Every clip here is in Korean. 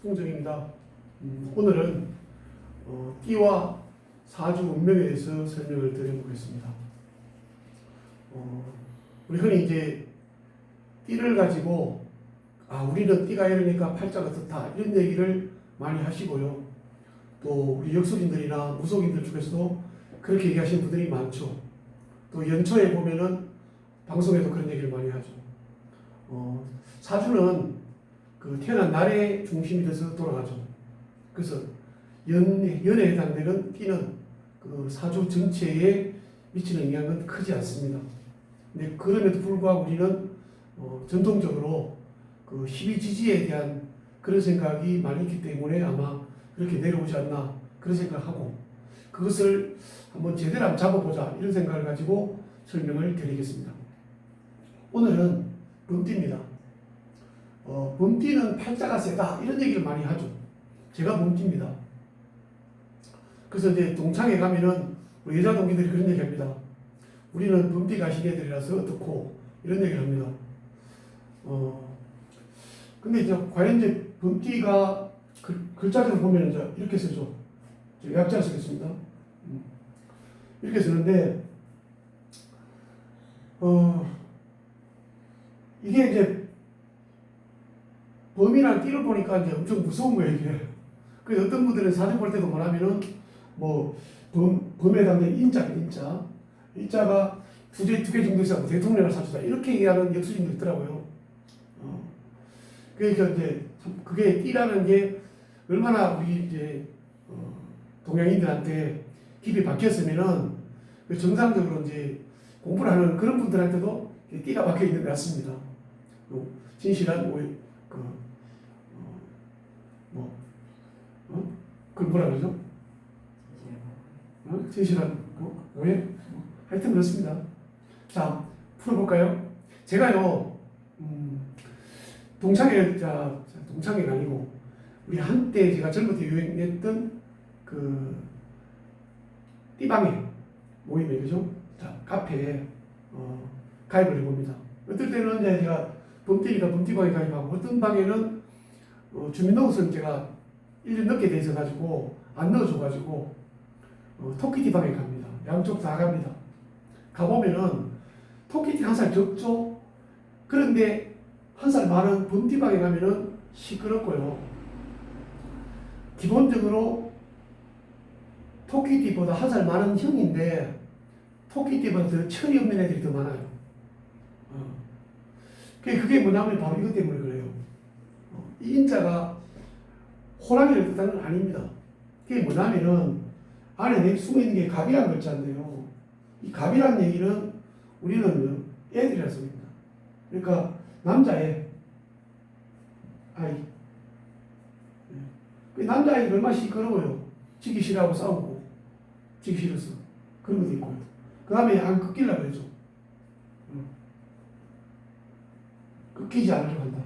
홍정입니다. 오늘은 띠와 사주 운명에 대해서 설명을 드려보겠습니다. 우리 흔히 이제 띠를 가지고 우리는 띠가 이러니까 팔자가 어떻다 이런 얘기를 많이 하시고요. 또 우리 역술인들이나 무속인들 중에서도 그렇게 얘기하시는 분들이 많죠. 또 연초에 보면은 방송에도 그런 얘기를 많이 하죠. 사주는 그 태어난 날의 중심이 돼서 돌아가죠. 그래서 연에 해당되는 띠는 그 사주 전체에 미치는 영향은 크지 않습니다. 근데 그럼에도 불구하고 우리는 전통적으로 그 12지지에 대한 그런 생각이 많이 있기 때문에 아마 그렇게 내려오지 않나 그런 생각을 하고 그것을 한번 제대로 한번 잡아보자 이런 생각을 가지고 설명을 드리겠습니다. 오늘은 범띠입니다. 범띠는 팔자가 세다 이런 얘기를 많이 하죠. 제가 범띠입니다. 그래서 이제 동창회 가면은 우리 여자 동기들이 그런 얘기 합니다. 우리는 범띠 가신 애들이라서 어떻고 이런 얘기를 합니다. 근데 이제 과연 이제 범띠가 글자를 보면 이제 이렇게 쓰죠. 제가 약자를 쓰겠습니다. 이렇게 쓰는데 이게 이제 범이랑 띠를 보니까 이제 엄청 무서운 거예요, 이게. 그래서 어떤 분들은 사진 볼 때도 뭐냐면은, 범에 해당되는 인자가 두 개 정도 있어서 대통령을 사주다. 이렇게 얘기하는 역술인도 있더라고요. 그러니까 이제, 그게 띠라는 게 얼마나 우리 이제, 동양인들한테 깊이 박혔으면은, 정상적으로 이제 공부를 하는 그런 분들한테도 띠가 박혀 있는 것 같습니다. 진실한 그걸 뭐라 그러죠? 진실한 오해? 하여튼 그렇습니다. 자, 풀어볼까요? 제가요, 동창회가 아니고, 우리 한때 제가 젊을 때 유행했던 띠방에 모임에, 그죠? 자, 카페에, 가입을 해봅니다. 어떨 때는 이제 제가 범띠니까 범띠방에 가입하고, 어떤 방에는, 주민등록증 제가 1년 넘게 돼 있어가지고, 안 넣어줘가지고, 토끼띠 방에 갑니다. 양쪽 다 갑니다. 가보면은, 토끼띠 한 살 적죠? 그런데, 한 살 많은 범띠 방에 가면은 시끄럽고요. 기본적으로, 토끼띠보다 한 살 많은 형인데, 토끼띠보다 더 철이 없는 애들이 더 많아요. 그게 뭐냐면 바로 이것 때문에 그래요. 이 인자가 호랑이를 뜻하는 건 아닙니다. 그게 뭐냐면은 안에 숨어있는 게 갑이라는 글자인데요. 이 갑이라는 얘기는 우리는 애들이라 씁니다. 그러니까 남자애, 아이. 그 남자아이가 얼마나 시끄러워요. 지기 싫어하고 싸우고, 지기 싫어서. 그런 것도 있고요. 그 다음에 안 꺾이려고 그러죠. 꺾이지 않으려고 한다.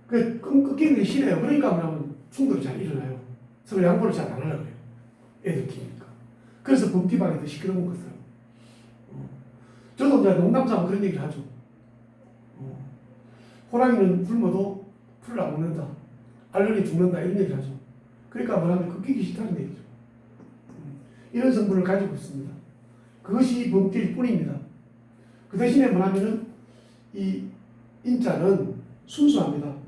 꺾이는 게 싫어요. 그러니까 뭐냐면 충돌이 잘 일어나요. 서로 양보를 잘 안 하려고 해요. 애들 키우니까. 그래서 범띠방이 더 시끄러운 것 같아요. 저도 이제 농담삼아 그런 얘기를 하죠. 호랑이는 굶어도 풀을 안 먹는다. 알러리 죽는다. 이런 얘기를 하죠. 그러니까 뭐냐면 꺾이기 싫다는 얘기죠. 이런 성분을 가지고 있습니다. 그것이 범띠일 뿐입니다. 그 대신에 뭐냐면은 이 인자는 순수합니다.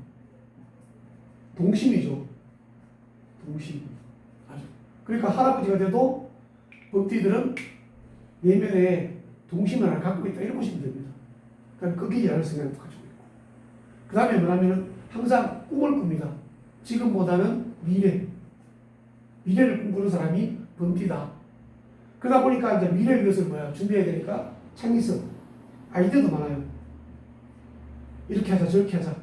동심이죠. 동심. 아주. 그러니까 할아버지가 돼도 범띠들은 내면에 동심을 하나 갖고 있다. 이렇게 보시면 됩니다. 그러니까 꺾이지 않을 생각도 가지고 있고. 그 다음에 뭐냐면은 항상 꿈을 꿉니다. 지금보다는 미래를 꿈꾸는 사람이 범띠다. 그러다 보니까 이제 미래의 것을 준비해야 되니까 창의성, 아이디어도 많아요. 이렇게 하자, 저렇게 하자.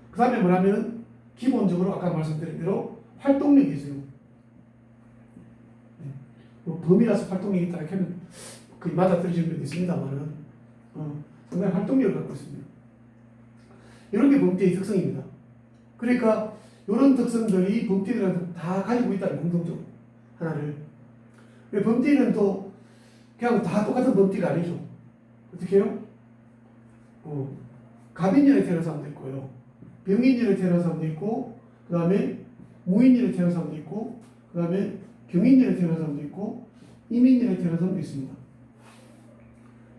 그 다음에 뭐냐면은, 기본적으로 아까 말씀드린 대로 활동력이 있어요. 범이라서 활동력이 있다, 이렇게 하면 거의 맞아떨어지는 면도 있습니다만은, 상당히 활동력을 갖고 있습니다. 이런 게 범띠의 특성입니다. 그러니까, 이런 특성들이 범띠들한테 다 가지고 있다는 공통적으로 하나를. 범띠는 또, 그냥 다 똑같은 범띠가 아니죠. 어떻게 해요? 갑인년에 태어난 사람도 있고요. 병인년에 태어난 사람도 있고, 그 다음에 무인년에 태어난 사람도 있고, 그 다음에 경인년에 태어난 사람도 있고, 이민년에 태어난 사람도 있습니다.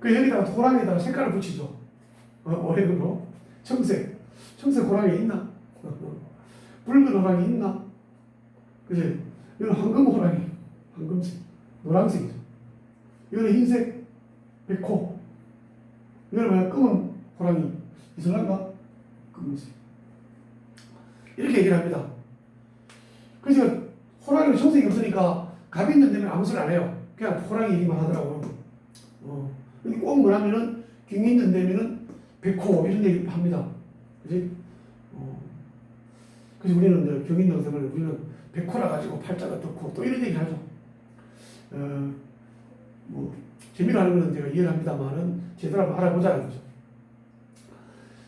그 여기다가 호랑이에다가 색깔을 붙이죠. 오행으로. 청색. 청색 호랑이 있나? 붉은 호랑이 있나? 그지? 이건 황금 호랑이. 황금색. 노란색이죠. 이거는 흰색 백호. 이거는 뭐야? 검은 호랑이. 이슬람가? 검은색. 이렇게 얘기를 합니다. 그래서 호랑이는 청색이 없으니까 갑인년 되면 아무 소리 안 해요. 그냥 호랑이 얘기만 하더라고요. 꼭 뭐냐면은 경인년 되면은 백호 이런 얘기 합니다. 그지? 그래서 우리는 경인년 되면 우리는 백호라 가지고 팔자가 떴고 또 이런 얘기 하죠. 뭐 재미로 하는 거는 제가 이해를 합니다만은 제대로 한번 알아보자는 거죠.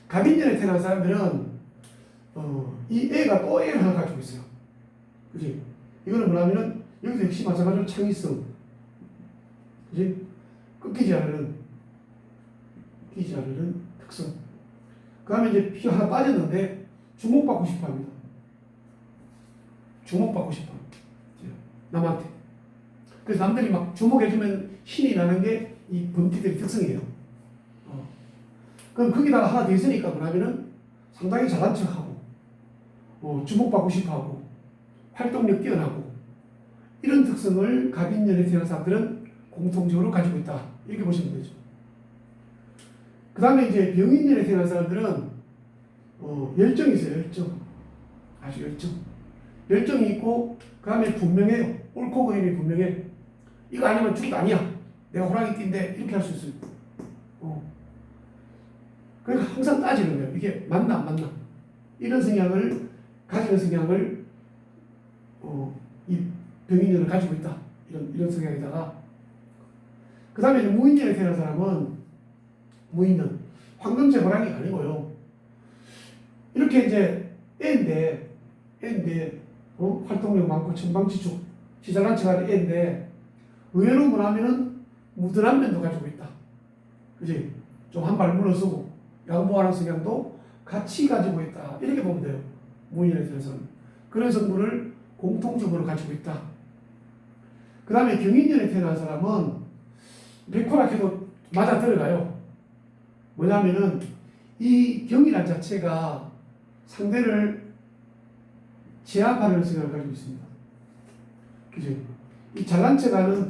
갑인년에 태어난 사람들은 이 애가 또 애를 하나 가지고 있어요. 그지? 이거는 뭐냐면은 여기서 역시 마찬가지로 창의성. 그지? 끊기지 않는 특성. 그 다음에 이제 피가 하나 빠졌는데 주목받고 싶어 합니다. 주목받고 싶어. 남한테. 그래서 남들이 막 주목해주면 신이 나는 게 이 범띠들의 특성이에요. 그럼 거기다가 하나 더 있으니까 뭐냐면은 상당히 잘난 척하고, 주목받고 싶어 하고, 활동력 뛰어나고, 이런 특성을 갑인년에 태어난 사람들은 공통적으로 가지고 있다. 이렇게 보시면 되죠. 그 다음에 이제 병인년에 태어난 사람들은 열정이 있어요. 열정. 아주 열정. 열정이 있고 그 다음에 분명해요. 옳고 그름이 분명해. 이거 아니면 죽도 아니야. 내가 호랑이 띠인데 이렇게 할 수 있어요. 그러니까 항상 따지는 거예요. 이게 맞나 안 맞나. 이런 성향을 가지는 성향을 이 병인년을 가지고 있다. 이런 성향에다가 그 다음에 무인년에 태어난 사람은 무인년 황금색 호랑이가 아니고요. 이렇게 이제 애인데 활동력 많고 천방지축 지잘난 척하는 애인데 의외로 뭐냐면은 무던한 면도 가지고 있다. 그지? 좀 한 발 물러서고 양보하는 성향도 같이 가지고 있다. 이렇게 보면 돼요. 무인년에 태어난 사람. 그런 성분을 공통적으로 가지고 있다. 그 다음에 경인년에 태어난 사람은 백호락해도 맞아 들어가요. 뭐냐면은 이 경이란 자체가 상대를 제압하려는 생각을 가지고 있습니다. 그죠? 이 잘난 척하는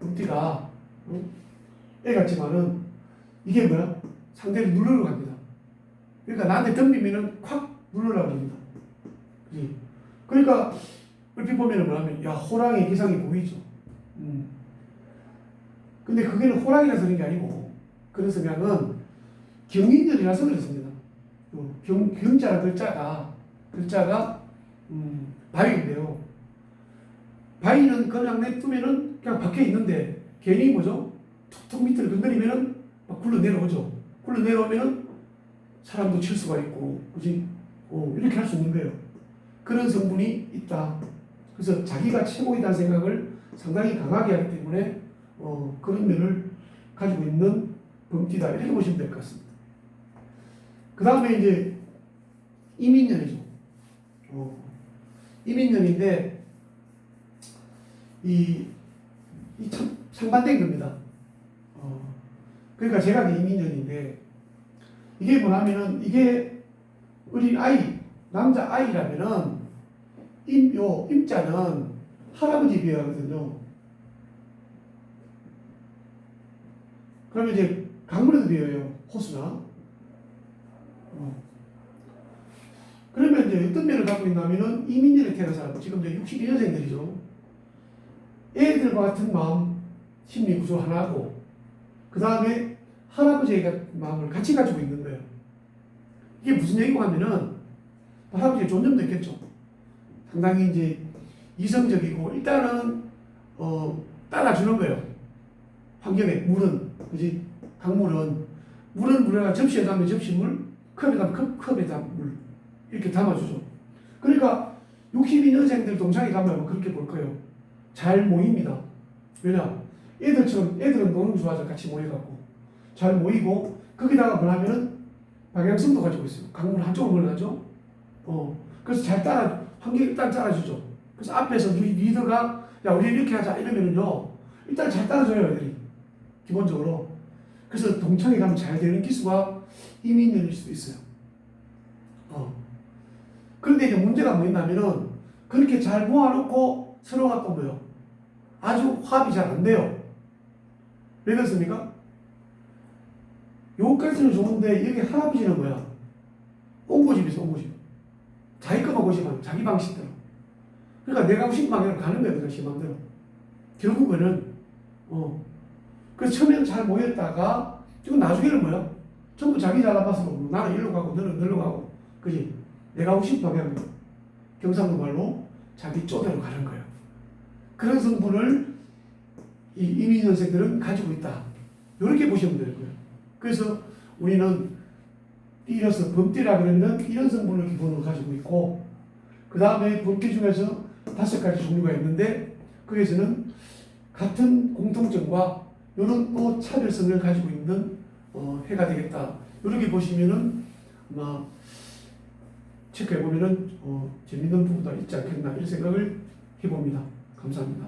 범띠가 애 같지만은 이게 뭐야? 상대를 누르러 갑니다. 그러니까 나한테 덤비면은 콱 누르라고 합니다. 그지? 그러니까 얼핏 보면은 뭐냐면 야 호랑이 기상이 보이죠. 근데 그게는 호랑이라서 그런 게 아니고 그런 성향은 경인년이라서 그렇습니다. 경자라는 글자가 바위인데요. 바위는 그냥 냅두면은 그냥 밖에 있는데 괜히 뭐죠? 툭툭 밑을 건드리면은 막 굴러 내려오죠. 굴러 내려오면은 사람도 칠 수가 있고, 그지? 이렇게 할 수 있는 거예요. 그런 성분이 있다. 그래서 자기가 최고이다는 생각을 상당히 강하게 하기 때문에 그런 면을 가지고 있는 범띠다. 이렇게 보시면 될 것 같습니다. 그 다음에 이제 이민년이죠. 이민년인데 이 참 상반된 겁니다. 그러니까 제가 이민년인데 이게 뭐냐면은 이게 어린 아이 남자 아이라면은 임자는 할아버지 비하거든요. 그러면 이제 강물에도 비어요. 호수나. 그러면 이제 어떤 면을 갖고 있냐면은 이민년에 태어난 사람, 지금 이제 62년생들이죠. 애들과 같은 마음, 심리 구조 하나고, 그 다음에 할아버지의 마음을 같이 가지고 있는 거예요. 이게 무슨 얘기고 하면은, 할아버지의 존재도 있겠죠. 상당히 이제 이성적이고, 일단은, 따라주는 거예요. 환경에, 물은, 그지? 강물은, 물은 물에다 접시에 담으면 접시물, 컵에 담으면 컵에다 물. 이렇게 담아주죠. 그러니까 62년생들 동창회 가면 그렇게 볼 거예요. 잘 모입니다. 왜냐? 애들은 노는 거 좋아하죠. 같이 모여갖고. 잘 모이고, 거기다가 뭐냐면은, 방향성도 가지고 있어요. 강물 한쪽으로 흘러가죠. 그래서 잘 따라, 환경이 일단 따라주죠. 그래서 앞에서 리더가, 야, 우리 이렇게 하자. 이러면은요, 일단 잘 따라줘요, 애들이. 기본적으로. 그래서 동창회 가면 잘 되는 기수가 이민년일 수도 있어요. 그런데 이제 문제가 뭐냐면은, 그렇게 잘 모아놓고 서로가 또 뭐요? 아주 화합이 잘 안 돼요. 왜 그렇습니까? 요까지는 좋은데, 여기 할아버지는 뭐야? 옹고집이죠, 옹고집. 자기 것만 고집하는, 자기 방식대로. 그러니까 내가 하고 싶은 방향으로 가는 거예요, 그냥 심한대로. 결국에는, 그래서 처음에는 잘 모였다가, 지금 나중에는 뭐야? 전부 자기 잘 나빠서 나는 일로 가고, 너는 일로 가고, 그지? 내가 하고 싶은 방향으로. 경상도 말로 자기 쪼대로 가는 거예요. 그런 성분을 이 이민년생들은 가지고 있다. 이렇게 보시면 될 거예요. 그래서 우리는 띠로서 범띠라 그러면 이런 성분을 기본으로 가지고 있고, 그 다음에 범띠 중에서 5가지 종류가 있는데, 거기에서는 같은 공통점과 이런 또 차별성을 가지고 있는 해가 되겠다. 이렇게 보시면은 아마 체크해 보면은 재밌는 부분도 있지 않겠나 이런 생각을 해봅니다. 감사합니다.